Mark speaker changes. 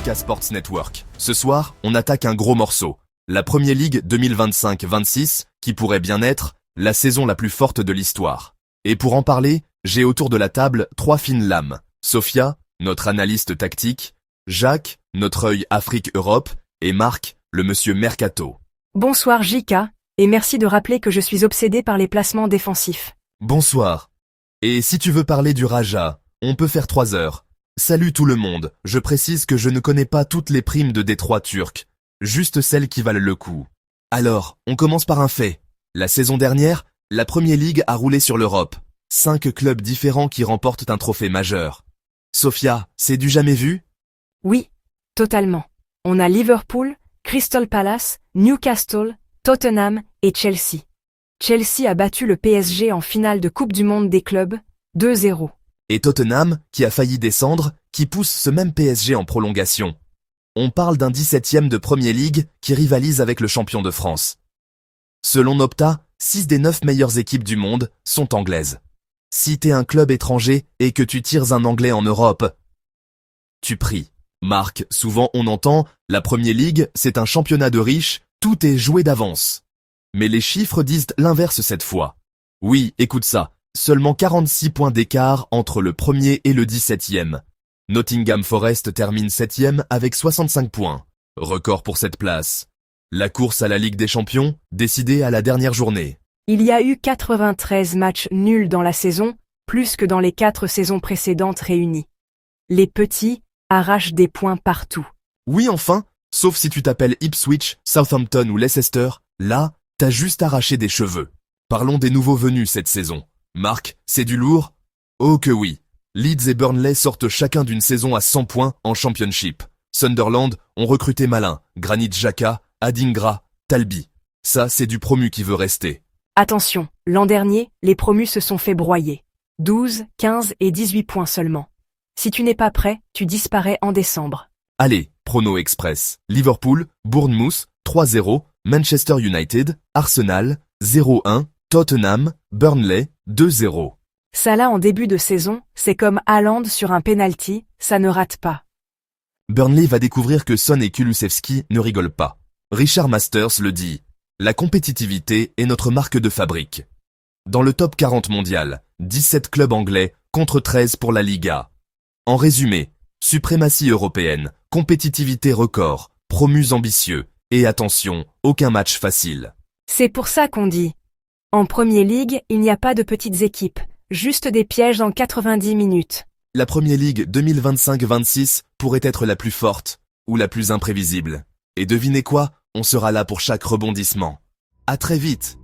Speaker 1: Africa Sports Network. Ce soir, on attaque un gros morceau. La Premier League 2025-26, qui pourrait bien être la saison la plus forte de l'histoire. Et pour en parler, j'ai autour de la table trois fines lames. Sophia, notre analyste tactique, Jacques, notre œil Afrique-Europe, et Marc, le monsieur Mercato.
Speaker 2: Bonsoir Jika, et merci de rappeler que je suis obsédé par les placements défensifs.
Speaker 1: Bonsoir. Et si tu veux parler du Raja, on peut faire 3 heures. Salut tout le monde, je précise que je ne connais pas toutes les primes de Détroit turc, juste celles qui valent le coup. Alors, on commence par un fait. La saison dernière, la Premier League a roulé sur l'Europe. 5 clubs différents qui remportent un trophée majeur. Sophia, c'est du jamais vu?
Speaker 2: Oui, totalement. On a Liverpool, Crystal Palace, Newcastle, Tottenham et Chelsea. Chelsea a battu le PSG en finale de Coupe du Monde des clubs, 2-0.
Speaker 1: Et Tottenham, qui a failli descendre, qui pousse ce même PSG en prolongation. On parle d'un 17e de Premier League qui rivalise avec le champion de France. Selon Opta, 6 des 9 meilleures équipes du monde sont anglaises. Si t'es un club étranger et que tu tires un anglais en Europe, tu pries. Marc, souvent on entend, la Premier League, c'est un championnat de riches, tout est joué d'avance. Mais les chiffres disent l'inverse cette fois. Oui, écoute ça, seulement 46 points d'écart entre le premier et le 17e. Nottingham Forest termine 7e avec 65 points. Record pour cette place. La course à la Ligue des Champions, décidée à la dernière journée.
Speaker 2: Il y a eu 93 matchs nuls dans la saison, plus que dans les 4 saisons précédentes réunies. Les petits arrachent des points partout.
Speaker 1: Oui enfin, sauf si tu t'appelles Ipswich, Southampton ou Leicester, là, t'as juste arraché des cheveux. Parlons des nouveaux venus cette saison. Marc, c'est du lourd? Oh que oui. Leeds et Burnley sortent chacun d'une saison à 100 points en Championship. Sunderland ont recruté Malin, Granit Xhaka, Adingra, Talbi. Ça, c'est du promu qui veut rester.
Speaker 2: Attention, l'an dernier, les promus se sont fait broyer. 12, 15 et 18 points seulement. Si tu n'es pas prêt, tu disparais en décembre.
Speaker 1: Allez, Prono Express. Liverpool, Bournemouth, 3-0, Manchester United, Arsenal, 0-1, Tottenham, Burnley, 2-0.
Speaker 2: Salah en début de saison, c'est comme Haaland sur un penalty, ça ne rate pas.
Speaker 1: Burnley va découvrir que Son et Kulusevski ne rigolent pas. Richard Masters le dit. La compétitivité est notre marque de fabrique. Dans le top 40 mondial, 17 clubs anglais contre 13 pour la Liga. En résumé, suprématie européenne, compétitivité record, promus ambitieux, et attention, aucun match facile.
Speaker 2: C'est pour ça qu'on dit. En Premier League, il n'y a pas de petites équipes, juste des pièges en 90 minutes.
Speaker 1: La Premier League 2025-26 pourrait être la plus forte, ou la plus imprévisible. Et devinez quoi? On sera là pour chaque rebondissement. À très vite!